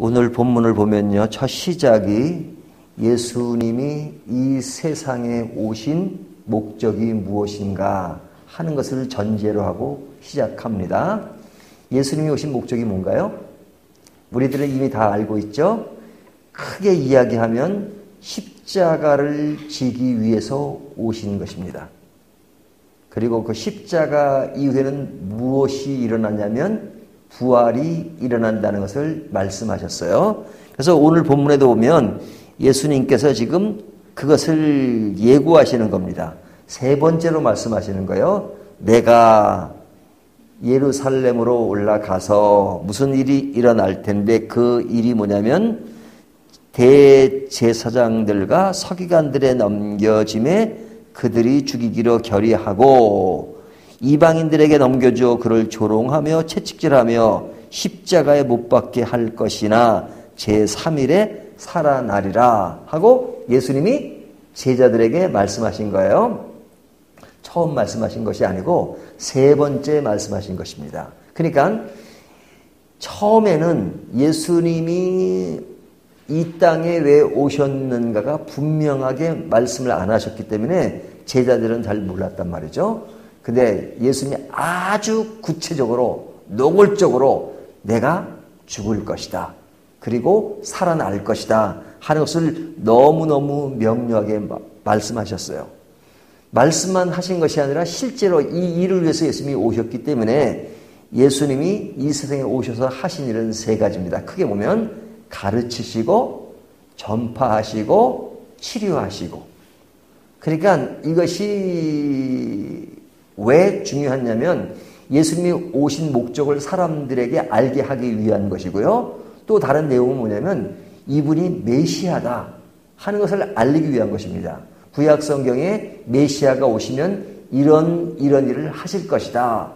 오늘 본문을 보면요, 첫 시작이 예수님이 이 세상에 오신 목적이 무엇인가 하는 것을 전제로 하고 시작합니다. 예수님이 오신 목적이 뭔가요? 우리들은 이미 다 알고 있죠? 크게 이야기하면 십자가를 지기 위해서 오신 것입니다. 그리고 그 십자가 이후에는 무엇이 일어나냐면 부활이 일어난다는 것을 말씀하셨어요. 그래서 오늘 본문에도 보면 예수님께서 지금 그것을 예고하시는 겁니다. 세 번째로 말씀하시는 거예요. 내가 예루살렘으로 올라가서 무슨 일이 일어날 텐데 그 일이 뭐냐면 대제사장들과 서기관들의 넘겨짐에 그들이 죽이기로 결의하고 이방인들에게 넘겨주어 그를 조롱하며 채찍질하며 십자가에 못 박게 할 것이나 제3일에 살아나리라 하고 예수님이 제자들에게 말씀하신 거예요. 처음 말씀하신 것이 아니고 세 번째 말씀하신 것입니다. 그러니까 처음에는 예수님이 이 땅에 왜 오셨는가가 분명하게 말씀을 안 하셨기 때문에 제자들은 잘 몰랐단 말이죠. 근데 예수님이 아주 구체적으로 노골적으로 내가 죽을 것이다. 그리고 살아날 것이다 하는 것을 너무너무 명료하게 말씀하셨어요. 말씀만 하신 것이 아니라 실제로 이 일을 위해서 예수님이 오셨기 때문에 예수님이 이 세상에 오셔서 하신 일은 세 가지입니다. 크게 보면 가르치시고 전파하시고 치료하시고. 그러니까 이것이 왜 중요하냐면 예수님이 오신 목적을 사람들에게 알게 하기 위한 것이고요. 또 다른 내용은 뭐냐면 이분이 메시아다 하는 것을 알리기 위한 것입니다. 구약 성경에 메시아가 오시면 이런 일을 하실 것이다.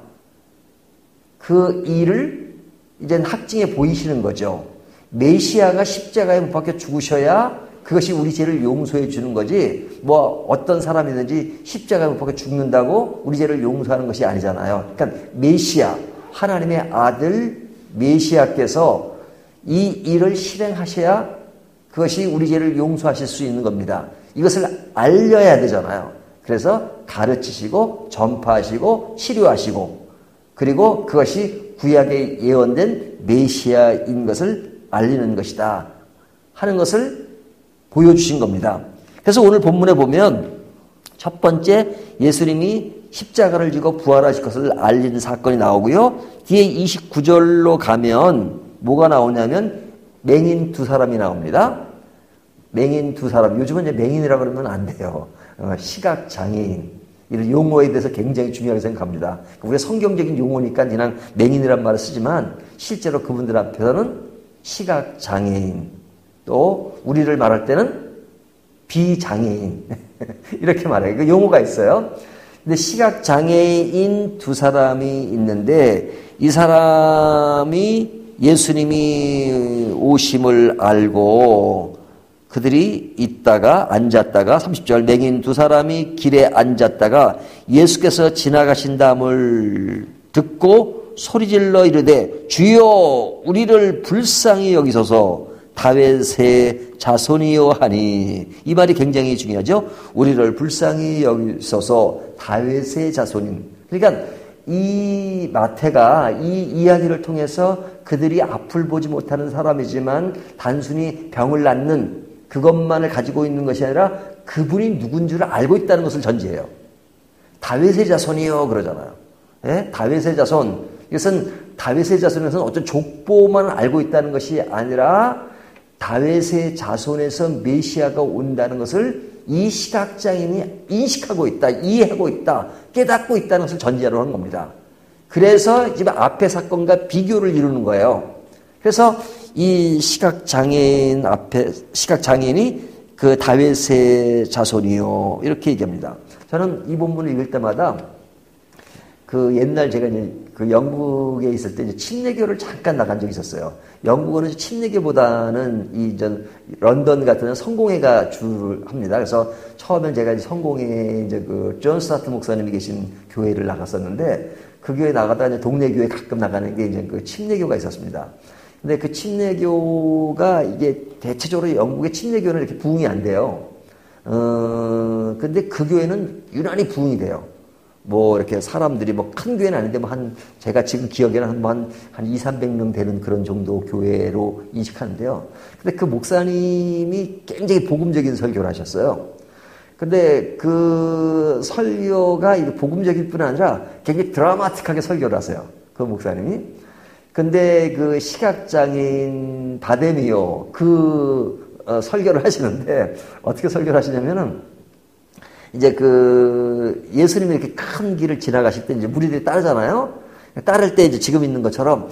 그 일을 이제 확증해 보이시는 거죠. 메시아가 십자가에 못 박혀 죽으셔야 그것이 우리 죄를 용서해 주는 거지 뭐 어떤 사람이든지 십자가에 못 박혀 죽는다고 우리 죄를 용서하는 것이 아니잖아요. 그러니까 메시아, 하나님의 아들 메시아께서 이 일을 실행하셔야 그것이 우리 죄를 용서하실 수 있는 겁니다. 이것을 알려야 되잖아요. 그래서 가르치시고 전파하시고 치료하시고 그리고 그것이 구약에 예언된 메시아인 것을 알리는 것이다 하는 것을 보여주신 겁니다. 그래서 오늘 본문에 보면 첫 번째 예수님이 십자가를 지고 부활하실 것을 알리는 사건이 나오고요. 뒤에 29절로 가면 뭐가 나오냐면 맹인 두 사람이 나옵니다. 맹인 두 사람. 요즘은 이제 맹인이라고 그러면 안 돼요. 시각장애인. 이런 용어에 대해서 굉장히 중요하게 생각합니다. 우리가 성경적인 용어니까 그냥 맹인이란 말을 쓰지만 실제로 그분들 앞에서는 시각장애인 또 우리를 말할 때는 비장애인 이렇게 말해요. 그 용어가 있어요. 근데 시각장애인 두 사람이 있는데 이 사람이 예수님이 오심을 알고 그들이 있다가 앉았다가 30절 맹인 두 사람이 길에 앉았다가 예수께서 지나가신다음을 듣고 소리질러 이르되 주여 우리를 불쌍히 여기소서 다윗의 자손이요 하니 이 말이 굉장히 중요하죠. 우리를 불쌍히 여기소서 다윗의 자손인. 그러니까 이 마태가 이 이야기를 통해서 그들이 앞을 보지 못하는 사람이지만 단순히 병을 낫는 그것만을 가지고 있는 것이 아니라 그분이 누군 줄 알고 있다는 것을 전제해요. 다윗의 자손이요 그러잖아요. 예? 다윗의 자손. 이것은 다윗의 자손에서는 어떤 족보만 알고 있다는 것이 아니라 다윗의 자손에서 메시아가 온다는 것을 이 시각장애인이 인식하고 있다, 이해하고 있다, 깨닫고 있다는 것을 전제로 하는 겁니다. 그래서 지금 앞의 사건과 비교를 이루는 거예요. 그래서 이 시각장애인이 그 다윗의 자손이요 이렇게 얘기합니다. 저는 이 본문을 읽을 때마다 그 옛날 제가 이제 그 영국에 있을 때 이제 침례교를 잠깐 나간 적이 있었어요. 영국은 침례교보다는 이 런던 같은 성공회가 주를 합니다. 그래서 처음엔 제가 이제 성공회 이제 그 존 스타트 목사님이 계신 교회를 나갔었는데 그 교회 나가다가 이제 동네 교회 가끔 나가는 게 이제 그 침례교가 있었습니다. 근데 그 침례교가 이게 대체적으로 영국의 침례교는 이렇게 부흥이 안 돼요. 근데 그 교회는 유난히 부흥이 돼요. 뭐 이렇게 사람들이 뭐 큰 교회는 아닌데 뭐 제가 지금 기억에는 한 200~300명 되는 그런 정도 교회로 인식하는데요. 근데 그 목사님이 굉장히 복음적인 설교를 하셨어요. 근데 그 설교가 복음적일 뿐 아니라 굉장히 드라마틱하게 설교를 하세요. 그 목사님이. 근데 그 시각장애인 바데미오 설교를 하시는데 어떻게 설교를 하시냐면은 이제 그 예수님이 이렇게 큰 길을 지나가실 때 이제 무리들이 따르잖아요. 따를 때 이제 지금 있는 것처럼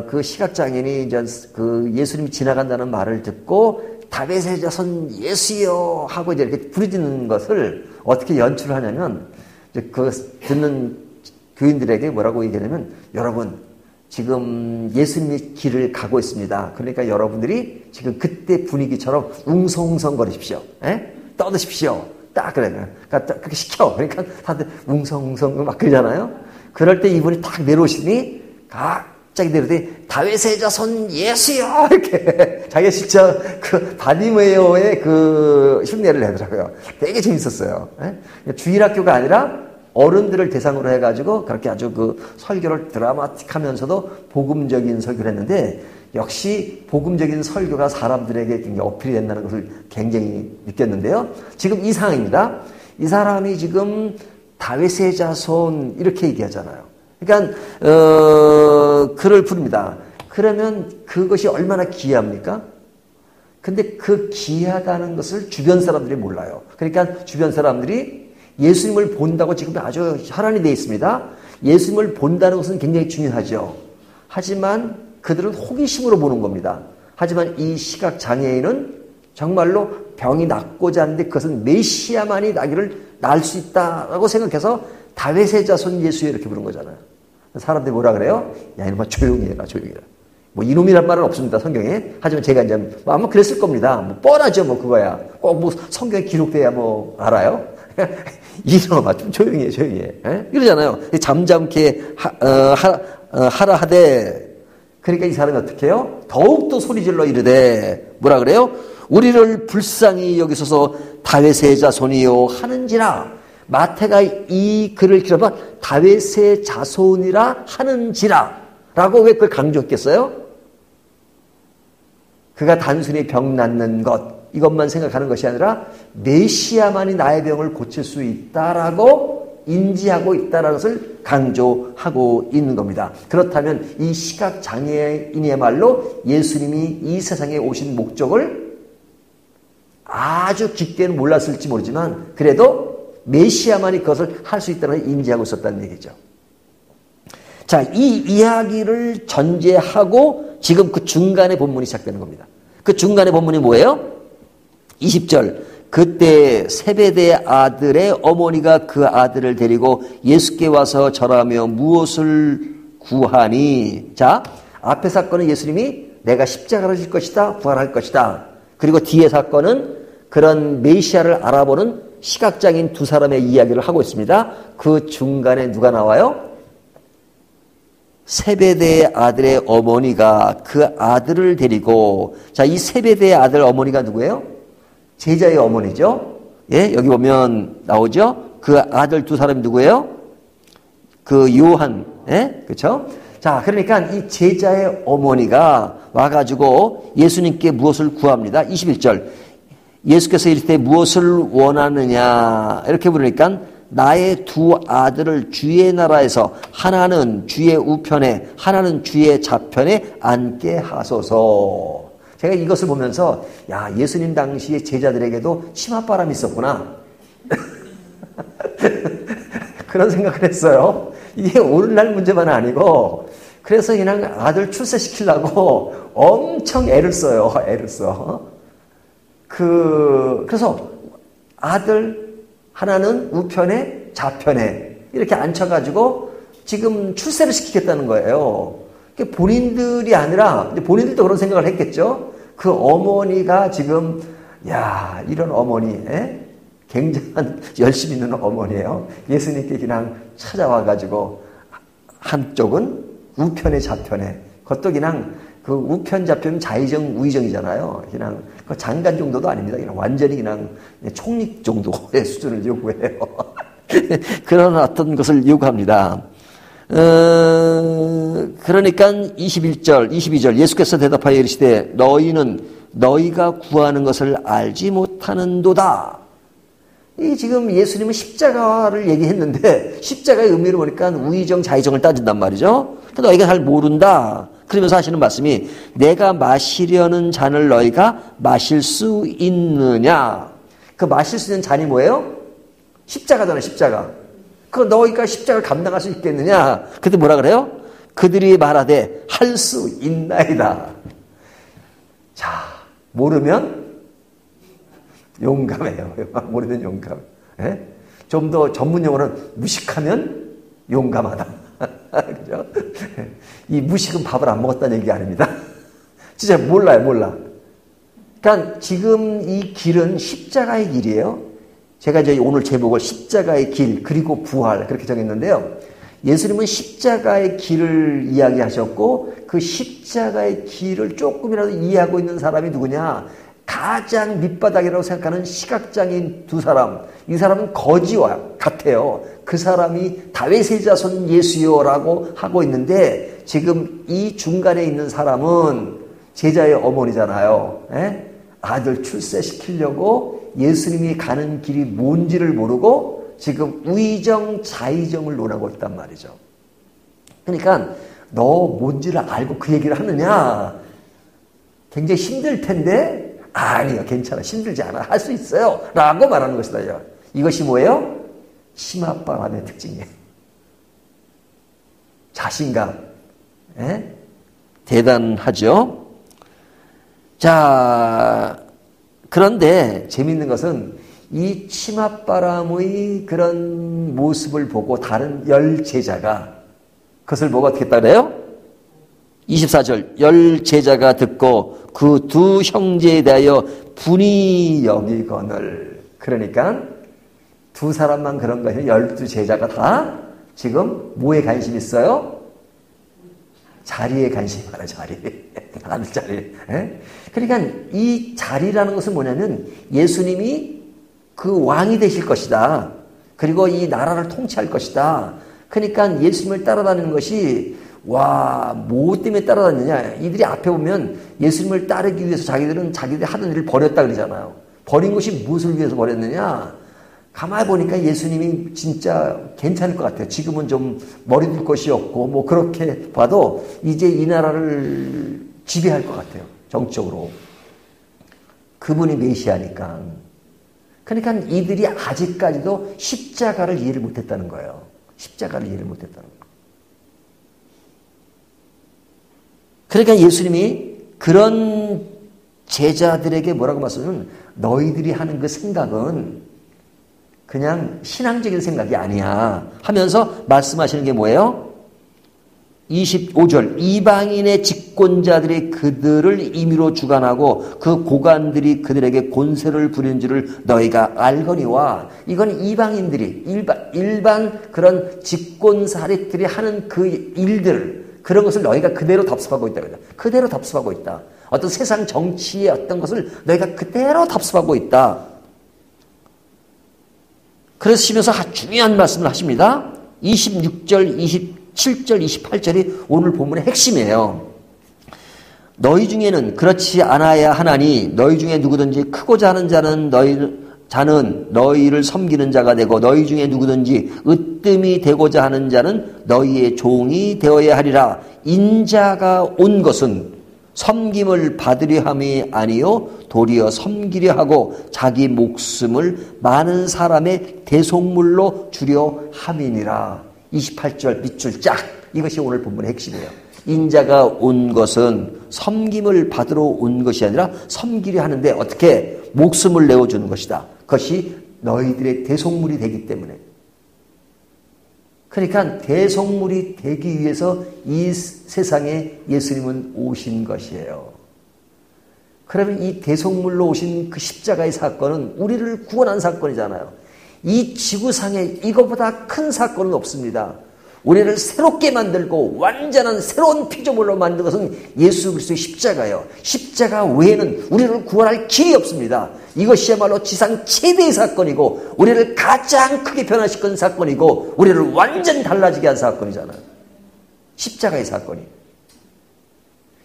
그 시각장애인이 이제 그 예수님이 지나간다는 말을 듣고 다윗의 자손 예수여 하고 이제 이렇게 부르짖는 것을 어떻게 연출을 하냐면 이제 그 듣는 교인들에게 뭐라고 얘기하냐면 여러분 지금 예수님의 길을 가고 있습니다. 그러니까 여러분들이 지금 그때 분위기처럼 웅성웅성거리십시오. 떠드십시오. 딱 그래. 그러니까 그렇게 시켜. 그러니까 다들 웅성웅성 막 그러잖아요. 그럴 때 이분이 딱 내려오시니 갑자기 내려오더니 다윗의 자손 예수여 이렇게 자기가 진짜 그 바디메이어의 그 흉내를 내더라고요. 되게 재밌었어요. 주일학교가 아니라 어른들을 대상으로 해가지고 그렇게 아주 그 설교를 드라마틱하면서도 복음적인 설교를 했는데 역시 복음적인 설교가 사람들에게 굉장히 어필이 된다는 것을 굉장히 느꼈는데요. 지금 이 상황입니다. 이 사람이 지금 다윗의 자손 이렇게 얘기하잖아요. 그러니까 그를 부릅니다. 그러면 그것이 얼마나 귀합니까? 근데 그 귀하다는 것을 주변 사람들이 몰라요. 그러니까 주변 사람들이 예수님을 본다고 지금 아주 혈안이 되어 있습니다. 예수님을 본다는 것은 굉장히 중요하죠. 하지만 그들은 호기심으로 보는 겁니다. 하지만 이 시각장애인은 정말로 병이 낫고자 하는데 그것은 메시아만이 날 수 있다라고 생각해서 다윗의 자손 예수여 이렇게 부른 거잖아요. 사람들이 뭐라 그래요? 야 이놈아 조용히 해라 조용히 해라. 뭐 이놈이란 말은 없습니다 성경에. 하지만 제가 이제 뭐 아마 그랬을 겁니다. 뭐 뻔하죠 뭐 그거야. 꼭 뭐 성경에 기록돼야 뭐 알아요? 이놈아 좀 조용히 해 조용히 해. 이러잖아요. 잠잠케 하라 하되. 그러니까 이 사람이 어떻게 해요? 더욱더 소리질러 이르되 뭐라 그래요? 우리를 불쌍히 여기소서 다윗의 자손이요 하는지라. 마태가 이 글을 기록하면 다윗의 자손이라 하는지라 라고 왜 그걸 강조했겠어요? 그가 단순히 병 낫는 것 이것만 생각하는 것이 아니라 메시아만이 나의 병을 고칠 수 있다라고 인지하고 있다는 것을 강조하고 있는 겁니다. 그렇다면 이 시각장애인이야말로 예수님이 이 세상에 오신 목적을 아주 깊게는 몰랐을지 모르지만 그래도 메시아만이 그것을 할 수 있다는 걸 인지하고 있었다는 얘기죠. 자, 이 이야기를 전제하고 지금 그 중간에 본문이 시작되는 겁니다. 그 중간에 본문이 뭐예요? 20절. 그때 세베대 아들의 어머니가 그 아들을 데리고 예수께 와서 절하며 무엇을 구하니? 자, 앞의 사건은 예수님이 내가 십자가를 질 것이다, 부활할 것이다. 그리고 뒤의 사건은 그런 메시아를 알아보는 시각장애인 두 사람의 이야기를 하고 있습니다. 그 중간에 누가 나와요? 세베대의 아들의 어머니가 그 아들을 데리고, 자, 이 세베대의 아들 어머니가 누구예요? 제자의 어머니죠. 예, 여기 보면 나오죠. 그 아들 두 사람이 누구예요? 그 요한, 예, 그렇죠? 자, 그러니까 이 제자의 어머니가 와가지고 예수님께 무엇을 구합니다. 21절. 예수께서 이르되 무엇을 원하느냐 이렇게 부르니까 나의 두 아들을 주의 나라에서 하나는 주의 우편에 하나는 주의 좌편에 앉게 하소서. 제가 이것을 보면서 야 예수님 당시의 제자들에게도 치맛바람이 있었구나 그런 생각을 했어요. 이게 오늘날 문제만 아니고 그래서 그냥 아들 출세시키려고 엄청 애를 써요. 애를 써. 그래서 아들 하나는 우편에 좌편에 이렇게 앉혀가지고 지금 출세를 시키겠다는 거예요. 본인들이 아니라 본인들도 그런 생각을 했겠죠. 그 어머니가 지금 야 이런 어머니 굉장한 열심히 있는 어머니예요. 예수님께 그냥 찾아와가지고 한쪽은 우편에 좌편에 그것도 그냥 그 우편 좌편 좌의정 우의정이잖아요. 그냥 그 장관 정도도 아닙니다. 그냥 완전히 그냥 총리 정도의 수준을 요구해요. 그런 어떤 것을 요구합니다. 그러니까 21절, 22절 예수께서 대답하여 이르시되 너희는 너희가 구하는 것을 알지 못하는도다. 이 지금 예수님은 십자가를 얘기했는데 십자가의 의미를 보니까 우의정, 좌의정을 따진단 말이죠. 너희가 잘 모른다. 그러면서 하시는 말씀이 내가 마시려는 잔을 너희가 마실 수 있느냐. 그 마실 수 있는 잔이 뭐예요? 십자가잖아요. 십자가. 그 너희가 십자가를 감당할 수 있겠느냐. 그때 뭐라 그래요? 그들이 말하되 할 수 있나이다. 자, 모르면 용감해요. 모르면 용감해. 좀 더 전문 용어는 무식하면 용감하다. 그죠? 이 무식은 밥을 안 먹었다는 얘기 아닙니다. 진짜 몰라. 그러니까 지금 이 길은 십자가의 길이에요. 제가 이제 오늘 제목을 십자가의 길 그리고 부활 그렇게 정했는데요. 예수님은 십자가의 길을 이야기하셨고 그 십자가의 길을 조금이라도 이해하고 있는 사람이 누구냐? 가장 밑바닥이라고 생각하는 시각장애인 두 사람. 이 사람은 거지와 같아요. 그 사람이 다윗의 자손 예수요라고 하고 있는데 지금 이 중간에 있는 사람은 제자의 어머니잖아요. 아들 출세시키려고 예수님이 가는 길이 뭔지를 모르고 지금 우의정, 좌의정을 논하고 있단 말이죠. 그러니까 너 뭔지를 알고 그 얘기를 하느냐? 굉장히 힘들 텐데 아니요, 괜찮아. 힘들지 않아. 할 수 있어요. 라고 말하는 것이다. 이것이 뭐예요? 치맛바람의 특징이에요. 자신감. 대단하죠? 자, 그런데 재밌는 것은 이 치맛바람의 그런 모습을 보고 다른 열 제자가 그것을 보고 어떻게 했다 그래요? 24절 열 제자가 듣고 그 두 형제에 대하여 분이 여기거늘. 그러니까 두 사람만 그런 거예요. 12제자가 다 지금 뭐에 관심 있어요? 자리에 관심이 많아요. 다들 자리. 그러니까 이 자리라는 것은 뭐냐면 예수님이 그 왕이 되실 것이다. 그리고 이 나라를 통치할 것이다. 그러니까 예수님을 따라다니는 것이 뭐 때문에 따라다니냐. 이들이 앞에 보면 예수님을 따르기 위해서 자기들이 하던 일을 버렸다 그러잖아요. 버린 것이 무엇을 위해서 버렸느냐. 가만히 보니까 예수님이 진짜 괜찮을 것 같아요. 지금은 좀 머리 둘 것이 없고 뭐 그렇게 봐도 이제 이 나라를 지배할 것 같아요. 정적으로. 그분이 메시아니까. 그러니까 이들이 아직까지도 십자가를 이해를 못했다는 거예요. 십자가를 이해를 못했다는 거예요. 그러니까 예수님이 그런 제자들에게 뭐라고 말씀하냐면 너희들이 하는 그 생각은 그냥 신앙적인 생각이 아니야 하면서 말씀하시는 게 뭐예요? 25절 이방인의 집권자들이 그들을 임의로 주관하고 그 고관들이 그들에게 권세를 부리는 줄을 너희가 알거니와. 이건 이방인들이 일반 그런 집권사립들이 하는 그 일들 그런 것을 너희가 그대로 답습하고 있다. 그대로 답습하고 있다. 어떤 세상 정치의 어떤 것을 너희가 그대로 답습하고 있다. 그러시면서 중요한 말씀을 하십니다. 26절, 27절, 28절이 오늘 본문의 핵심이에요. 너희 중에는 그렇지 않아야 하나니 너희 중에 누구든지 크고자 하는 자는 너희를 섬기는 자가 되고 너희 중에 누구든지 으뜸이 되고자 하는 자는 너희의 종이 되어야 하리라. 인자가 온 것은 섬김을 받으려 함이 아니요 도리어 섬기려 하고 자기 목숨을 많은 사람의 대속물로 주려 함이니라. 28절 밑줄 쫙. 이것이 오늘 본문의 핵심이에요. 인자가 온 것은 섬김을 받으러 온 것이 아니라 섬기려 하는데 어떻게? 목숨을 내어주는 것이다. 그것이 너희들의 대속물이 되기 때문에. 그러니까 대속물이 되기 위해서 이 세상에 예수님은 오신 것이에요. 그러면 이 대속물로 오신 그 십자가의 사건은 우리를 구원한 사건이잖아요. 이 지구상에 이거보다 큰 사건은 없습니다. 우리를 새롭게 만들고 완전한 새로운 피조물로 만든 것은 예수 그리스도의 십자가예요. 십자가 외에는 우리를 구원할 길이 없습니다. 이것이야말로 지상 최대의 사건이고 우리를 가장 크게 변화시킨 사건이고 우리를 완전히 달라지게 한 사건이잖아요. 십자가의 사건이.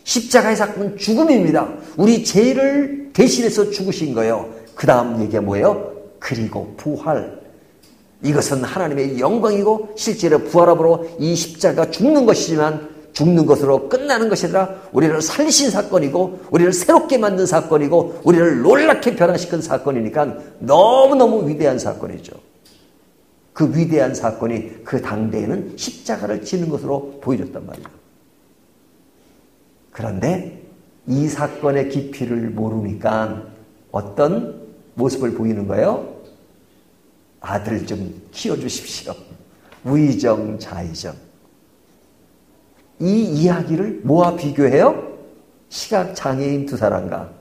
십자가의 사건은 죽음입니다. 우리 죄를 대신해서 죽으신 거예요. 그 다음 얘기가 뭐예요? 그리고 부활. 이것은 하나님의 영광이고 실제로 부활함으로 이 십자가 죽는 것이지만 죽는 것으로 끝나는 것이 아니라 우리를 살리신 사건이고 우리를 새롭게 만든 사건이고 우리를 놀랍게 변화시킨 사건이니까 너무너무 위대한 사건이죠. 그 위대한 사건이 그 당대에는 십자가를 지는 것으로 보여줬단 말이에요. 그런데 이 사건의 깊이를 모르니까 어떤 모습을 보이는 거예요? 아들 좀 키워주십시오. 우의정, 좌의정. 이 이야기를 뭐와 비교해요? 시각장애인 두 사람과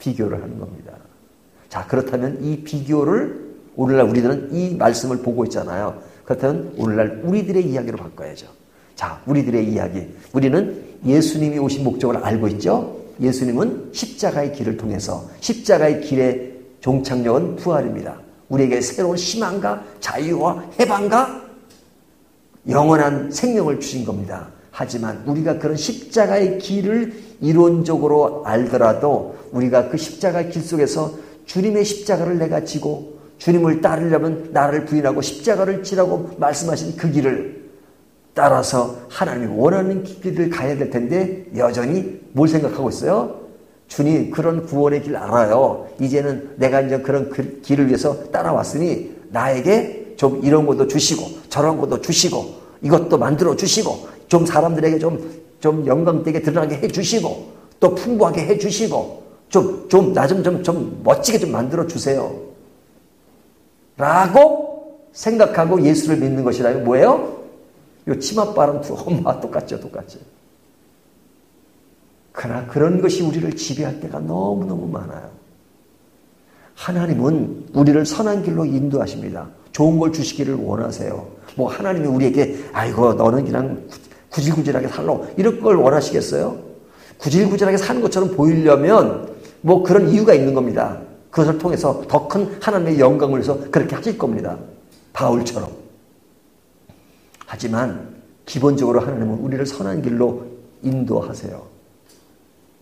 비교를 하는 겁니다. 자, 그렇다면 이 비교를 오늘날 우리들은 이 말씀을 보고 있잖아요. 그렇다면 오늘날 우리들의 이야기로 바꿔야죠. 자, 우리들의 이야기. 우리는 예수님이 오신 목적을 알고 있죠? 예수님은 십자가의 길을 통해서 십자가의 길의 종착역은 부활입니다. 우리에게 새로운 희망과 자유와 해방과 영원한 생명을 주신 겁니다. 하지만 우리가 그런 십자가의 길을 이론적으로 알더라도 우리가 그 십자가의 길 속에서 주님의 십자가를 내가 지고 주님을 따르려면 나를 부인하고 십자가를 지라고 말씀하신 그 길을 따라서 하나님이 원하는 길을 가야 될 텐데 여전히 뭘 생각하고 있어요? 주님 그런 구원의 길 알아요. 이제는 내가 이제 그런 길을 위해서 따라왔으니 나에게 좀 이런 것도 주시고 저런 것도 주시고 이것도 만들어 주시고 좀 사람들에게 좀 영광되게 드러나게 해 주시고 또 풍부하게 해 주시고 나 좀 멋지게 좀 만들어 주세요. 라고 생각하고 예수를 믿는 것이라면 뭐예요? 요 치맛바람 엄마 똑같죠. 그러나 그런 것이 우리를 지배할 때가 너무너무 많아요. 하나님은 우리를 선한 길로 인도하십니다. 좋은 걸 주시기를 원하세요. 뭐 하나님이 우리에게 아이고 너는 그냥 구질구질하게 살로 이런 걸 원하시겠어요? 구질구질하게 사는 것처럼 보이려면 뭐 그런 이유가 있는 겁니다. 그것을 통해서 더 큰 하나님의 영광을 위해서 그렇게 하실 겁니다. 바울처럼. 하지만 기본적으로 하나님은 우리를 선한 길로 인도하세요.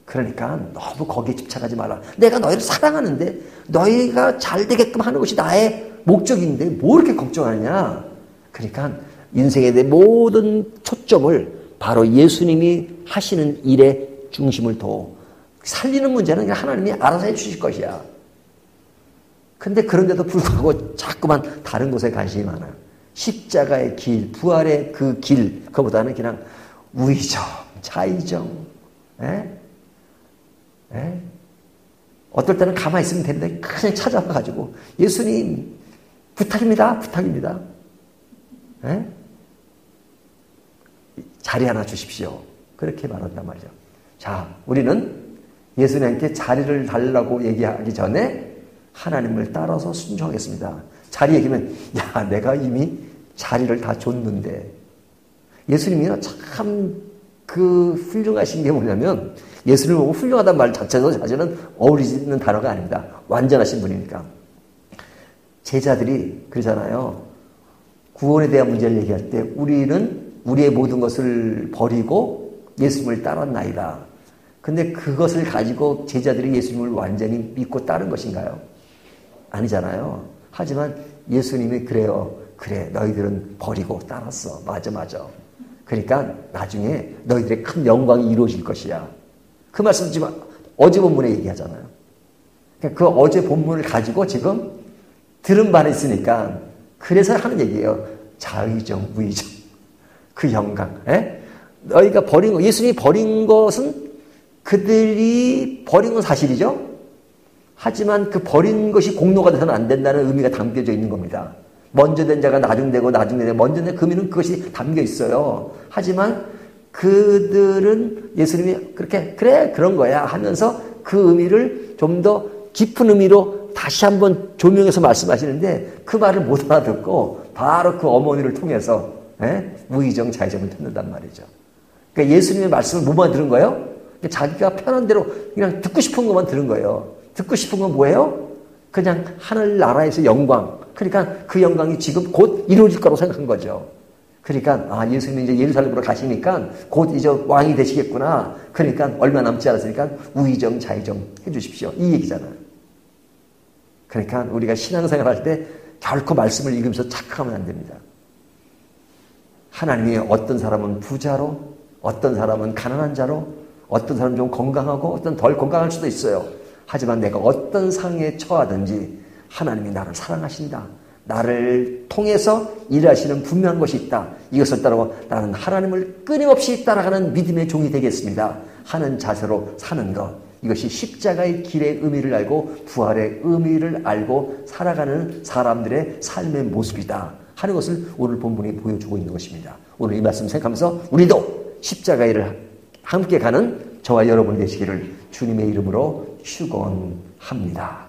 그러니까 너무 거기에 집착하지 말라. 내가 너희를 사랑하는데 너희가 잘 되게끔 하는 것이 나의 목적인데 뭐 이렇게 걱정하느냐. 그러니까 인생에 대해 모든 초점을 바로 예수님이 하시는 일에 중심을 둬. 살리는 문제는 그냥 하나님이 알아서 해주실 것이야. 근데 그런데도 불구하고 자꾸만 다른 곳에 관심이 많아요. 십자가의 길, 부활의 그 길, 그거보다는 그냥 우의정, 좌의정, 어떨 때는 가만히 있으면 되는데 그냥 찾아와가지고 예수님 부탁입니다. 자리 하나 주십시오. 그렇게 말한단 말이죠. 자, 우리는 예수님께 자리를 달라고 얘기하기 전에 하나님을 따라서 순종하겠습니다. 자리 얘기면 야 내가 이미 자리를 다 줬는데 예수님이 참 그 훌륭하신 게 뭐냐면 예수님을 보고 훌륭하다는 말 자체도 사실은 어울리는 단어가 아닙니다. 완전하신 분이니까. 제자들이 그러잖아요. 구원에 대한 문제를 얘기할 때 우리는 우리의 모든 것을 버리고 예수님을 따랐나이다. 근데 그것을 가지고 제자들이 예수님을 완전히 믿고 따른 것인가요? 아니잖아요. 하지만 예수님이 그래요. 그래 너희들은 버리고 따랐어. 맞아. 그러니까 나중에 너희들의 큰 영광이 이루어질 것이야. 그 말씀 지금 어제 본문에 얘기하잖아요. 그러니까 그 어제 본문을 가지고 지금 들은 바는 있으니까 그래서 하는 얘기예요. 자의정, 우의정. 그 영광. 너희가 버린 거, 예수님이 버린 것은 그들이 버린 건 사실이죠. 하지만 그 버린 것이 공로가 돼서는 안 된다는 의미가 담겨져 있는 겁니다. 먼저 된 자가 나중되고 나중되고 먼저 된 그 의미는 그것이 담겨 있어요. 하지만 그들은 예수님이 그렇게 그래 그런 거야 하면서 그 의미를 좀 더 깊은 의미로 다시 한번 조명해서 말씀하시는데 그 말을 못 알아듣고 바로 그 어머니를 통해서 우의정 자의정을 듣는단 말이죠. 그러니까 예수님의 말씀을 뭐만 들은 거예요? 자기가 편한 대로 그냥 듣고 싶은 것만 들은 거예요. 듣고 싶은 건 뭐예요? 그냥 하늘나라에서 영광. 그러니까 그 영광이 지금 곧 이루어질 거라고 생각한 거죠. 그러니까 예수님이 이제 예루살렘으로 가시니까 곧 이제 왕이 되시겠구나. 그러니까 얼마 남지 않았으니까 우의정 자의정 해주십시오. 이 얘기잖아요. 그러니까 우리가 신앙생활 할 때 결코 말씀을 읽으면서 착각하면 안 됩니다. 하나님이 어떤 사람은 부자로, 어떤 사람은 가난한 자로, 어떤 사람은 좀 건강하고 어떤 덜 건강할 수도 있어요. 하지만 내가 어떤 상황에 처하든지 하나님이 나를 사랑하신다. 나를 통해서 일하시는 분명한 것이 있다. 이것을 따르고 나는 하나님을 끊임없이 따라가는 믿음의 종이 되겠습니다. 하는 자세로 사는 것. 이것이 십자가의 길의 의미를 알고 부활의 의미를 알고 살아가는 사람들의 삶의 모습이다 하는 것을 오늘 본문이 보여주고 있는 것입니다. 오늘 이 말씀 생각하면서 우리도 십자가의 일을 함께 가는 저와 여러분 되시기를 주님의 이름으로 축원합니다.